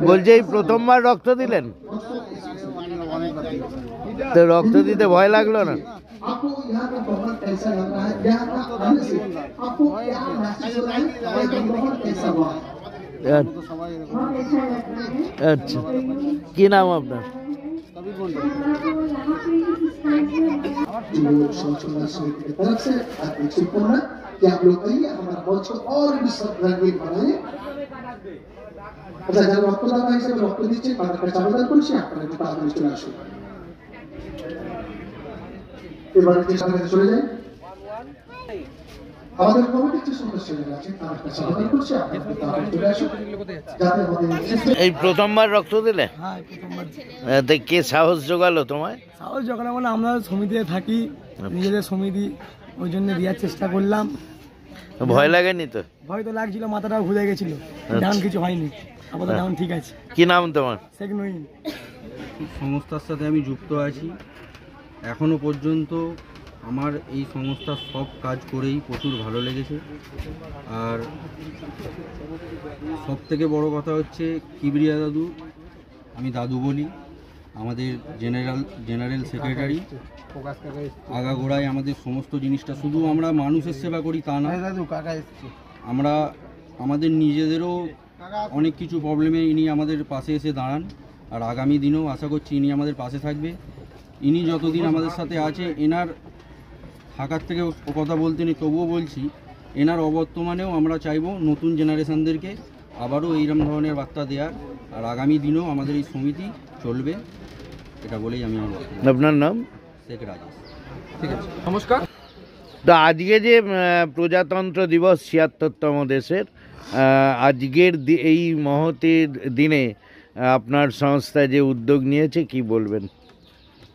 বলছি এই প্রথমবার রক্ত দিলেন তো রক্ত দিতে ভয় লাগলো না? আচ্ছা, কি নাম আপনার? कि आप लोग कहिए हमारा मंच को और भी सब रंगीन बनाइए। अच्छा, যারা রক্তদাতা হিসেবে রক্ত দিচ্ছে তাদের কাছে আবেদন করছি আপনারা একটু তাড়াতাড়ি চলে আসুন। এবার যে সামনে চলে যাই, আমাদের কমিটির যে সদস্যরা আছে তাদের কাছে আবেদন করছি আপনারা একটু তাড়াতাড়ি চলে আসুন যাতে আমাদের এই প্রথমবার রক্ত দিলে? হ্যাঁ, প্রথমবার। কে সাহস জোগালো তোমায়? সাহস জোগালো মানে আমরা সমিতিতে থাকি, নিজেদের সমিতি, ওই জন্য দেওয়ার চেষ্টা করলাম। ভয় লাগেনি তো? ভয় তো লাগছিল, মাথাটাও ঘুরে গেছিল, তেমন কিছু হয়নি, আপাতত এখন ঠিক আছে। কি নাম তোমার? শেখ নহিন। সংস্থার সাথে আমি যুক্ত আছি, এখনো পর্যন্ত আমার এই সংস্থার সব কাজ করেই প্রচুর ভালো লেগেছে। আর সব থেকে বড় কথা হচ্ছে কিবরিয়া দাদু, আমি দাদু বলি, আমাদের জেনারেল সেক্রেটারি, আগাগোড়ায় আমাদের সমস্ত জিনিসটা, শুধু আমরা মানুষের সেবা করি তা না, আমরা আমাদের নিজেদেরও অনেক কিছু প্রবলেমে ইনি আমাদের পাশে এসে দাঁড়ান। আর আগামী দিনেও আশা করছি ইনি আমাদের পাশে থাকবে। ইনি যতদিন আমাদের সাথে আছে, এনার থাকার থেকে ও কথা বলতে নেই, তবুও বলছি এনার অবর্তমানেও আমরা চাইব নতুন জেনারেশনদেরকে আবারও এইরকম ধরনের বার্তা দেওয়ার। আর আগামী দিনেও আমাদের এই সমিতি চলবে, এটা বলেই আমি আমার। আপনার নাম? শেখ রাজেশ। ঠিক আছে, নমস্কার। তো আজকে যে প্রজাতন্ত্র দিবস ৭৬তম দেশের, আজকের এই মহতের দিনে আপনার সংস্থা যে উদ্যোগ নিয়েছে কি বলবেন?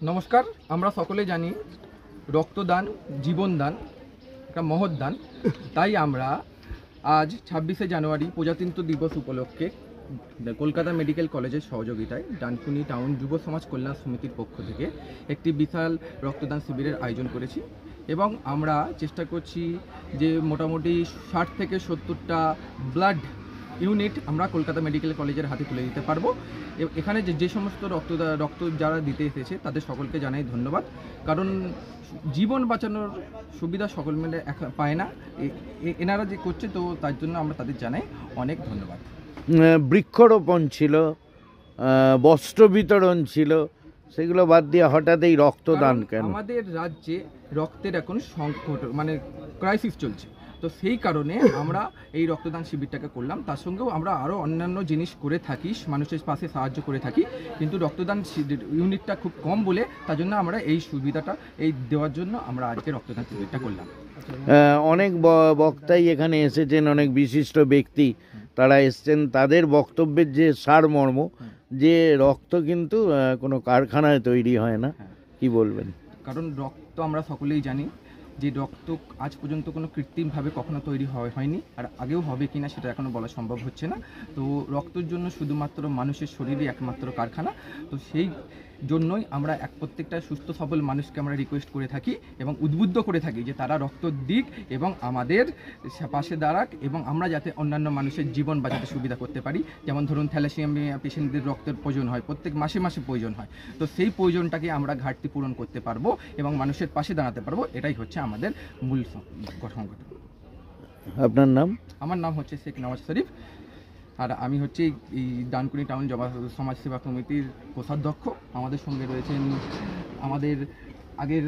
নমস্কার। আমরা সকলে জানি রক্তদান জীবনদান, একটা মহৎ দান। তাই আমরা আজ ২৬শে জানুয়ারি প্রজাতন্ত্র দিবস উপলক্ষে কলকাতা মেডিকেল কলেজের সহযোগিতায় ডানকুনি টাউন যুব সমাজ কল্যাণ সমিতির পক্ষ থেকে একটি বিশাল রক্তদান শিবিরের আয়োজন করেছি এবং আমরা চেষ্টা করছি যে মোটামুটি ৬০ থেকে ৭০টা ব্লাড ইউনিট আমরা কলকাতা মেডিকেল কলেজের হাতে তুলে দিতে পারবো। এখানে যে সমস্ত রক্ত যারা দিতে এসেছে তাদের সকলকে জানাই ধন্যবাদ, কারণ জীবন বাঁচানোর সুবিধা সকল মিলে পায় না, এনারা যে করছে, তো তার জন্য আমরা তাদের জানাই অনেক ধন্যবাদ। বৃক্ষরোপণ ছিল, বস্ত্র বিতরণ ছিল, সেগুলো বাদ দিয়ে হঠাৎ এই রক্তদান কেন? আমাদের রাজ্যে রক্তের এখন সংকট, মানে ক্রাইসিস চলছে, তো সেই কারণে আমরা এই রক্তদান শিবিরটাকে করলাম। তার সঙ্গেও আমরা আরও অন্যান্য জিনিস করে থাকি, মানুষের পাশে সাহায্য করে থাকি, কিন্তু রক্তদান ইউনিটটা খুব কম বলে তার জন্য আমরা এই সুবিধাটা দেওয়ার জন্য আমরা আজকে রক্তদান শিবিরটা করলাম। অনেক বক্তাই এখানে এসেছেন, অনেক বিশিষ্ট ব্যক্তি তারা এসছেন, তাদের বক্তব্যের যে সারমর্ম, যে রক্ত কিন্তু কোনো কারখানায় তৈরি হয় না, কি বলবেন? কারণ রক্ত আমরা সকলেই জানি যে রক্ত আজ পর্যন্ত কোনো কৃত্রিমভাবে কখনো তৈরি হয়নি, আর আগেও হবে কিনা সেটা এখনও বলা সম্ভব হচ্ছে না। তো রক্তের জন্য শুধুমাত্র মানুষের শরীরই একমাত্র কারখানা, তো সেই জন্যই আমরা প্রত্যেকটা সুস্থ সবল মানুষকে আমরা রিকোয়েস্ট করে থাকি এবং উদ্বুদ্ধ করে থাকি যে তারা রক্ত দিক এবং আমাদের পাশে দাঁড়াক, এবং আমরা যাতে অন্যান্য মানুষের জীবন বাঁচাতে সুবিধা করতে পারি। যেমন ধরুন থ্যালাসেমিয়া পেশেন্টদের রক্তের প্রয়োজন হয়, প্রত্যেক মাসে মাসে প্রয়োজন হয়, তো সেই প্রয়োজনটাকে আমরা ঘাটতি পূরণ করতে পারবো এবং মানুষের পাশে দাঁড়াতে পারবো, এটাই হচ্ছে আমাদের মূল সংগঠন। আপনার নাম? আমার নাম হচ্ছে শেখ নওয়াজ শরীফ, আর আমি হচ্ছে এই ডানকুনি টাউন সমাজসেবা কমিটির কোষাধ্যক্ষ। আমাদের সঙ্গে রয়েছেন আমাদের আগের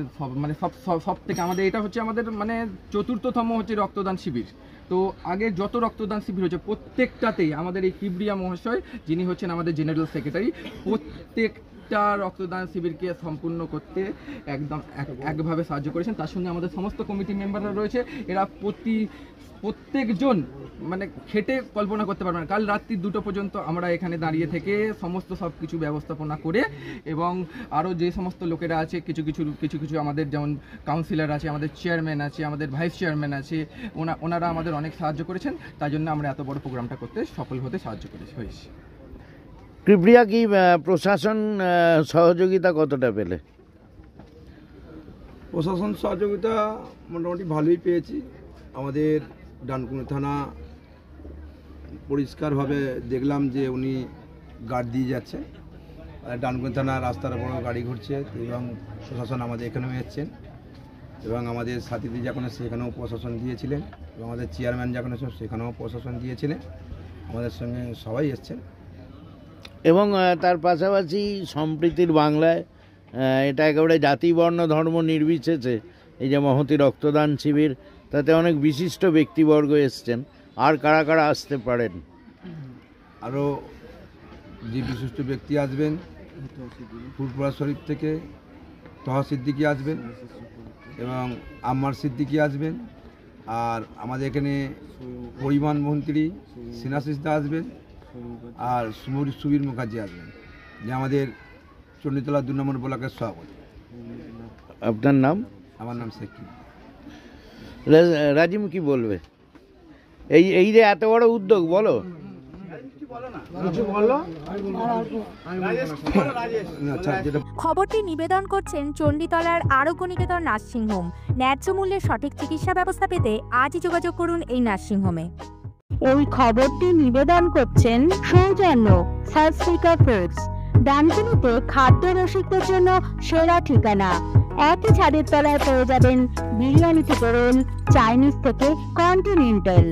সব থেকে আমাদের এটা হচ্ছে আমাদের মানে ৪র্থতম হচ্ছে রক্তদান শিবির। তো আগে যত রক্তদান শিবির হচ্ছে প্রত্যেকটাতেই আমাদের এই কিবরিয়া মহাশয়, যিনি হচ্ছেন আমাদের জেনারেল সেক্রেটারি, প্রত্যেকটা রক্তদান শিবিরকে সম্পূর্ণ করতে একদম একভাবে সাহায্য করেছেন। তার সঙ্গে আমাদের সমস্ত কমিটি মেম্বাররা রয়েছে, এরা প্রত্যেকজন মানে খেটে কল্পনা করতে পারবেন। কাল রাত্রি 2টো পর্যন্ত আমরা এখানে দাঁড়িয়ে থেকে সমস্ত সব কিছু ব্যবস্থাপনা করে, এবং আরও যে সমস্ত লোকেরা আছে, কিছু আমাদের যেমন কাউন্সিলর আছে, আমাদের চেয়ারম্যান আছে, আমাদের ভাইস চেয়ারম্যান আছে, ওনারা আমাদের অনেক সাহায্য করেছেন। তাই জন্য আমরা এত বড় প্রোগ্রামটা করতে সফল হতে সাহায্য হয়েছি। কিবরিয়া কি প্রশাসন সহযোগিতা কতটা পেলে? প্রশাসন সহযোগিতা মোটামুটি ভালোই পেয়েছি। আমাদের ডানকুনি থানা পরিষ্কারভাবে দেখলাম যে উনি গার্ড দিয়ে যাচ্ছেন। ডানকুনি থানা রাস্তার বড় গাড়ি ঘুরছে এবং প্রশাসন আমাদের এখানেও এসেছেন এবং আমাদের সাথীদের যখন সেখানেও প্রশাসন দিয়েছিলেন এবং আমাদের চেয়ারম্যান যখন এসেছেন সেখানেও প্রশাসন দিয়েছিলেন, আমাদের সঙ্গে সবাই এসছেন। এবং তার পাশাপাশি সম্প্রীতির বাংলায় এটা একেবারে জাতি বর্ণ ধর্ম নির্বিশেষে এই যে মহতী রক্তদান শিবির, তাতে অনেক বিশিষ্ট ব্যক্তিবর্গ এসছেন। আর কারা কারা আসতে পারেন? আরও যে বিশিষ্ট ব্যক্তি আসবেন, ফুরপুরা শরীফ থেকে তহা সিদ্দিকী আসবেন এবং আম্মার সিদ্দিকী আসবেন। আর আমাদের এখানে পরিবহন মন্ত্রী সিনাসিসদা আসবেন আর সুবীর মুখার্জি আসবেন, যে আমাদের চণ্ডীতলা 2 নম্বর ব্লকের সভাপতি। আপনার নাম? আমার নাম শেখি। রাজিম কি বলবে? এই যে এত বড় উদ্যোগ, বলো। খবরটি নিবেদন করছেন চণ্ডীতলার আরোগ্য নিকেতন নার্সিংহোম। ন্যায্য মূল্যে সঠিক চিকিৎসা ব্যবস্থা পেতে আজই যোগাযোগ করুন এই নার্সিংহোমে। এই খবরটি নিবেদন করছেন সৌজন্য সার্সিকা ফুডস, ডানকুনিতে খাদ্য রসিকদের জন্য সেরা ঠিকানা। একই ছাদের তলায় পেয়ে যাবেন বিরিয়ানি থেকে রোল, চাইনিজ থেকে কন্টিনেন্টাল।